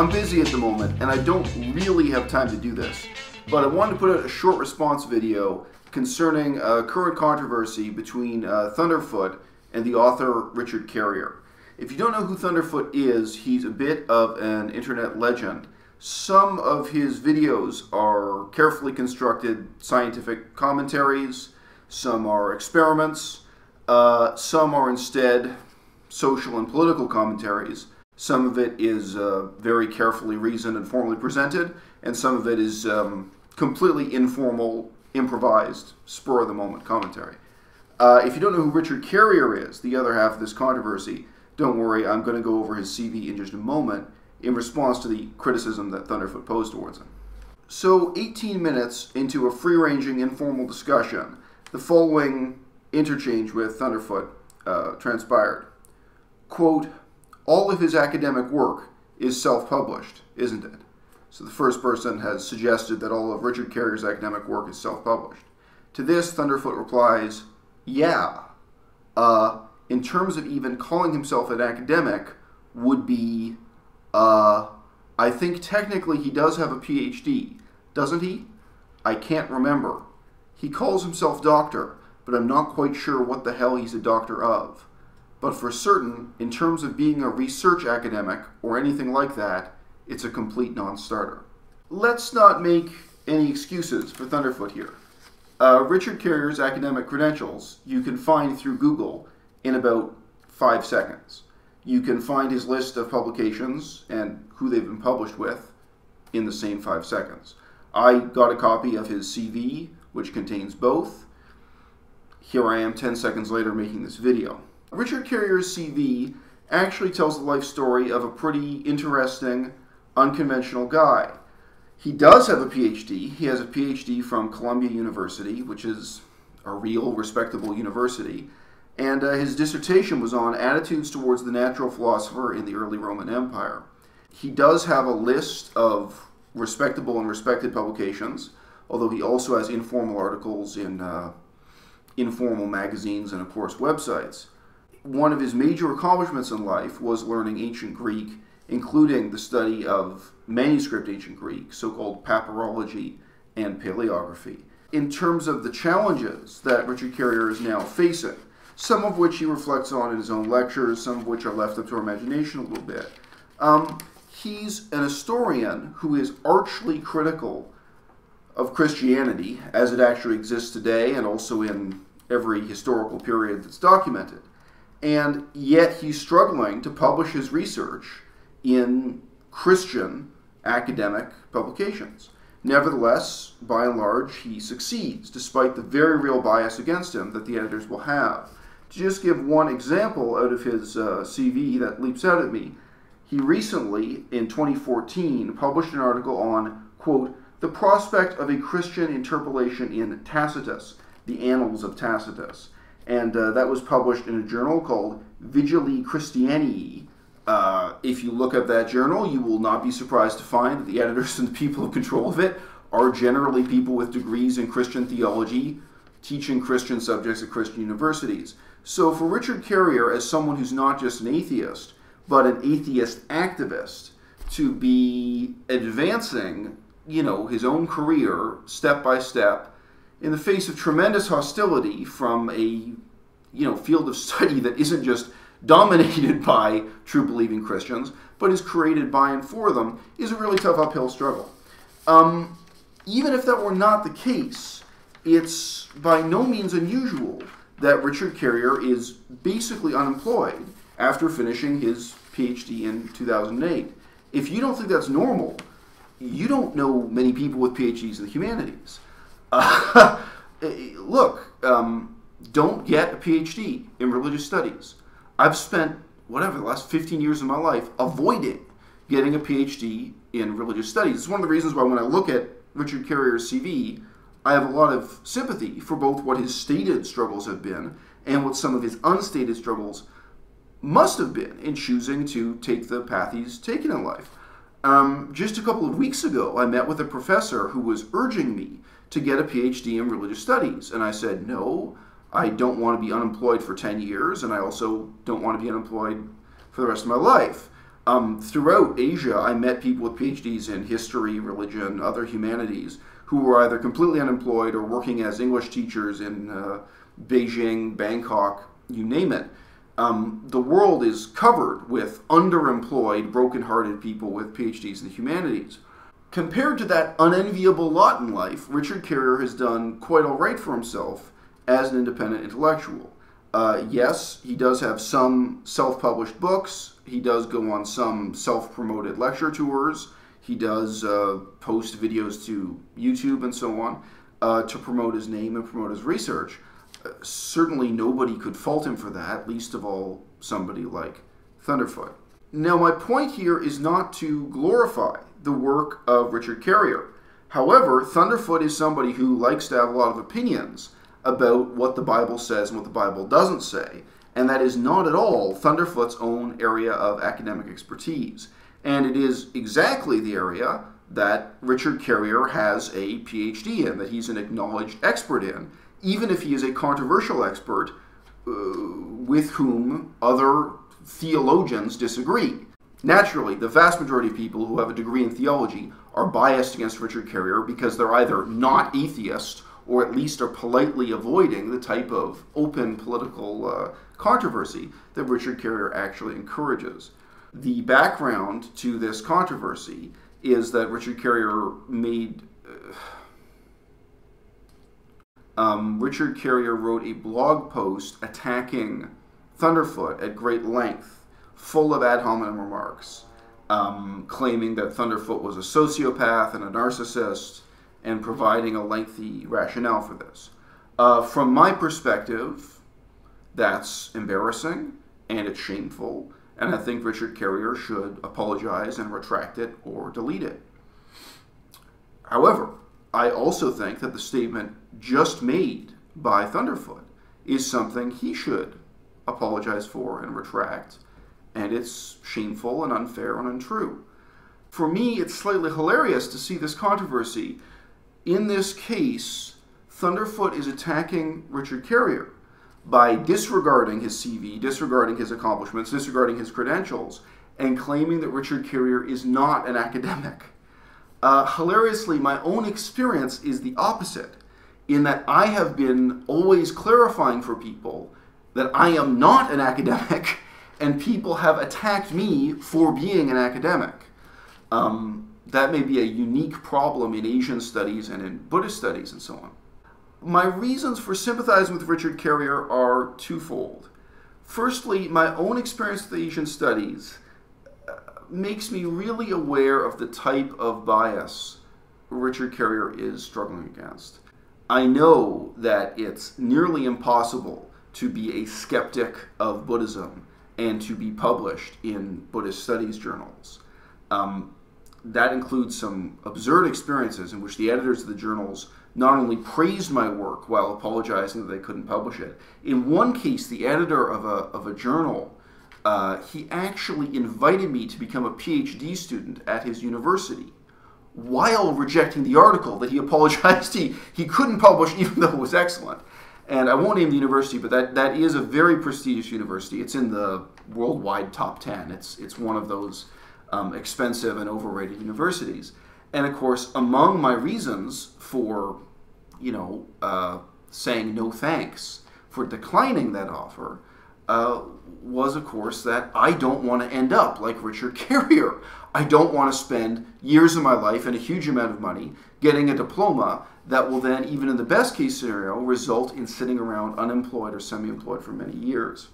I'm busy at the moment, and I don't really have time to do this, but I wanted to put out a short response video concerning a current controversy between Thunderf00t and the author Richard Carrier. If you don't know who Thunderf00t is, he's a bit of an internet legend. Some of his videos are carefully constructed scientific commentaries, some are experiments, some are instead social and political commentaries. Some of it is very carefully reasoned and formally presented, and some of it is completely informal, improvised, spur-of-the-moment commentary. If you don't know who Richard Carrier is, the other half of this controversy, don't worry, I'm going to go over his CV in just a moment in response to the criticism that Thunderf00t posed towards him. So, 18 minutes into a free-ranging, informal discussion, the following interchange with Thunderf00t transpired. Quote, all of his academic work is self-published, isn't it? So the first person has suggested that all of Richard Carrier's academic work is self-published. To this, Thunderf00t replies, yeah. In terms of even calling himself an academic would be, I think technically he does have a PhD, doesn't he? I can't remember. He calls himself doctor, but I'm not quite sure what the hell he's a doctor of. But for certain, in terms of being a research academic or anything like that, it's a complete non-starter. Let's not make any excuses for Thunderf00t here. Richard Carrier's academic credentials you can find through Google in about 5 seconds. You can find his list of publications and who they've been published with in the same 5 seconds. I got a copy of his CV, which contains both. Here I am 10 seconds later making this video. Richard Carrier's CV actually tells the life story of a pretty interesting, unconventional guy. He does have a PhD. He has a PhD from Columbia University, which is a real, respectable university. And his dissertation was on attitudes towards the natural philosopher in the early Roman Empire. He does have a list of respectable and respected publications, although he also has informal articles in informal magazines and, of course, websites. One of his major accomplishments in life was learning ancient Greek, including the study of manuscript ancient Greek, so-called papyrology and paleography. In terms of the challenges that Richard Carrier is now facing, some of which he reflects on in his own lectures, some of which are left up to our imagination a little bit, he's an historian who is archly critical of Christianity as it actually exists today and also in every historical period that's documented. And yet he's struggling to publish his research in Christian academic publications. Nevertheless, by and large, he succeeds, despite the very real bias against him that the editors will have. To just give one example out of his CV that leaps out at me, he recently, in 2014, published an article on, quote, the prospect of a Christian interpolation in Tacitus, the Annals of Tacitus. And that was published in a journal called Vigili Christianii. If you look at that journal, you will not be surprised to find that the editors and the people in control of it are generally people with degrees in Christian theology, teaching Christian subjects at Christian universities. So for Richard Carrier, as someone who's not just an atheist, but an atheist activist, to be advancing, his own career step by step, in the face of tremendous hostility from a, field of study that isn't just dominated by true believing Christians, but is created by and for them, is a really tough uphill struggle. Even if that were not the case, it's by no means unusual that Richard Carrier is basically unemployed after finishing his PhD in 2008. If you don't think that's normal, you don't know many people with PhDs in the humanities. Look, don't get a PhD in religious studies. I've spent, the last 15 years of my life avoiding getting a PhD in religious studies. It's one of the reasons why when I look at Richard Carrier's CV, I have a lot of sympathy for both what his stated struggles have been and what some of his unstated struggles must have been in choosing to take the path he's taken in life. Just a couple of weeks ago, I met with a professor who was urging me to get a PhD in religious studies. And I said, no, I don't want to be unemployed for 10 years, and I also don't want to be unemployed for the rest of my life. Throughout Asia, I met people with PhDs in history, religion, other humanities, who were either completely unemployed or working as English teachers in Beijing, Bangkok, you name it. The world is covered with underemployed, broken-hearted people with PhDs in the humanities. Compared to that unenviable lot in life, Richard Carrier has done quite all right for himself as an independent intellectual. Yes, he does have some self-published books. He does go on some self-promoted lecture tours. He does post videos to YouTube and so on to promote his name and promote his research. Certainly nobody could fault him for that, least of all somebody like Thunderfoot. Now, my point here is not to glorify the work of Richard Carrier. However, Thunderfoot is somebody who likes to have a lot of opinions about what the Bible says and what the Bible doesn't say, and that is not at all Thunderfoot's own area of academic expertise. And it is exactly the area that Richard Carrier has a PhD in, that he's an acknowledged expert in, even if he is a controversial expert with whom other theologians disagree. Naturally, the vast majority of people who have a degree in theology are biased against Richard Carrier because they're either not atheist or at least are politely avoiding the type of open political controversy that Richard Carrier actually encourages. The background to this controversy is that Richard Carrier wrote a blog post attacking Thunderfoot at great length, full of ad hominem remarks, claiming that Thunderfoot was a sociopath and a narcissist, and providing a lengthy rationale for this. From my perspective, that's embarrassing and it's shameful, and I think Richard Carrier should apologize and retract it or delete it. However, I also think that the statement just made by Thunderfoot is something he should apologize for and retract, and it's shameful and unfair and untrue. For me, it's slightly hilarious to see this controversy. In this case, Thunderfoot is attacking Richard Carrier by disregarding his CV, disregarding his accomplishments, disregarding his credentials, and claiming that Richard Carrier is not an academic. Hilariously, my own experience is the opposite, in that I have been always clarifying for people that I am not an academic, and people have attacked me for being an academic. That may be a unique problem in Asian studies and in Buddhist studies and so on. My reasons for sympathizing with Richard Carrier are twofold. Firstly, my own experience with Asian studies makes me really aware of the type of bias Richard Carrier is struggling against. I know that it's nearly impossible to be a skeptic of Buddhism and to be published in Buddhist studies journals. That includes some absurd experiences in which the editors of the journals not only praised my work while apologizing that they couldn't publish it. In one case, the editor of a journal, he actually invited me to become a PhD student at his university while rejecting the article that he apologized he couldn't publish even though it was excellent. And I won't name the university, but that is a very prestigious university. It's in the worldwide top 10. It's one of those expensive and overrated universities. And of course, among my reasons for, saying no thanks, for declining that offer, was of course that I don't want to end up like Richard Carrier. I don't want to spend years of my life and a huge amount of money getting a diploma that will then, even in the best case scenario, result in sitting around unemployed or semi-employed for many years.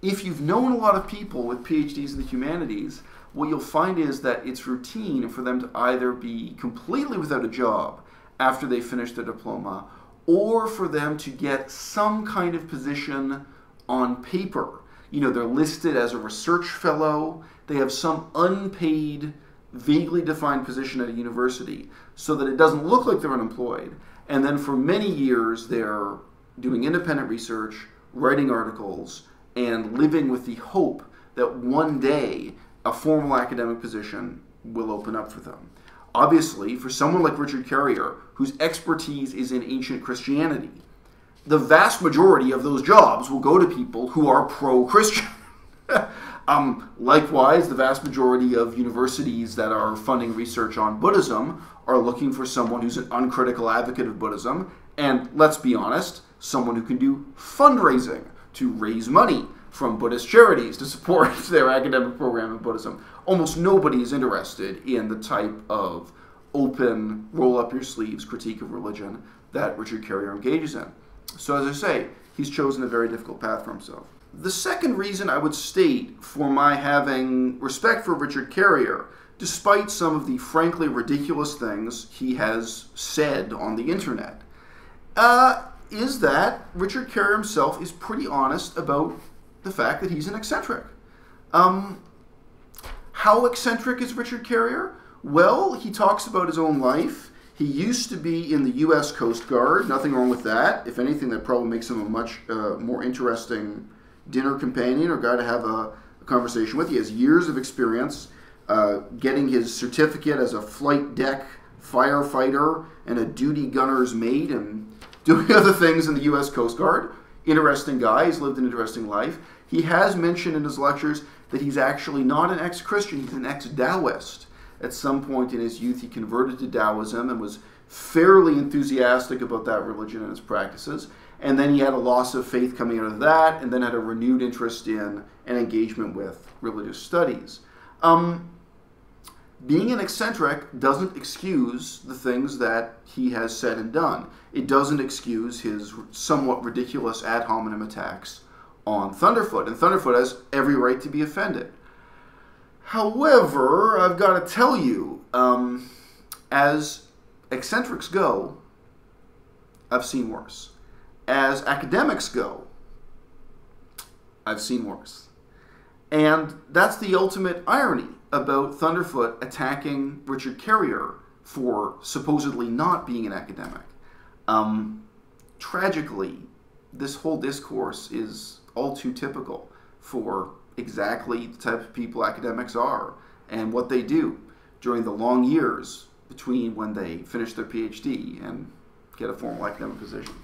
If you've known a lot of people with PhDs in the humanities, what you'll find is that it's routine for them to either be completely without a job after they finish their diploma, or for them to get some kind of position on paper. They're listed as a research fellow, they have some unpaid, vaguely defined position at a university, so that it doesn't look like they're unemployed. And then for many years, they're doing independent research, writing articles, and living with the hope that one day a formal academic position will open up for them. Obviously, for someone like Richard Carrier, whose expertise is in ancient Christianity, the vast majority of those jobs will go to people who are pro-Christian. Likewise, the vast majority of universities that are funding research on Buddhism are looking for someone who's an uncritical advocate of Buddhism, and let's be honest, someone who can do fundraising to raise money from Buddhist charities to support their academic program in Buddhism. Almost nobody is interested in the type of open, roll-up-your-sleeves critique of religion that Richard Carrier engages in. So as I say, he's chosen a very difficult path for himself. The second reason I would state for my having respect for Richard Carrier, despite some of the frankly ridiculous things he has said on the internet, is that Richard Carrier himself is pretty honest about the fact that he's an eccentric. How eccentric is Richard Carrier? Well, he talks about his own life. He used to be in the U.S. Coast Guard. Nothing wrong with that. If anything, that probably makes him a much more interesting dinner companion or guy to have a conversation with. He has years of experience getting his certificate as a flight deck firefighter and a duty gunner's mate and doing other things in the U.S. Coast Guard. Interesting guy. He's lived an interesting life. He has mentioned in his lectures that he's actually not an ex-Christian. He's an ex-Taoist. At some point in his youth, he converted to Taoism and was fairly enthusiastic about that religion and its practices. And then he had a loss of faith coming out of that, and then had a renewed interest in and engagement with religious studies. Being an eccentric doesn't excuse the things that he has said and done. It doesn't excuse his somewhat ridiculous ad hominem attacks on Thunderfoot, and Thunderfoot has every right to be offended. However, I've got to tell you, as eccentrics go, I've seen worse. As academics go, I've seen worse. And that's the ultimate irony about Thunderfoot attacking Richard Carrier for supposedly not being an academic. Tragically, this whole discourse is all too typical for exactly the type of people academics are and what they do during the long years between when they finish their PhD and get a formal academic position.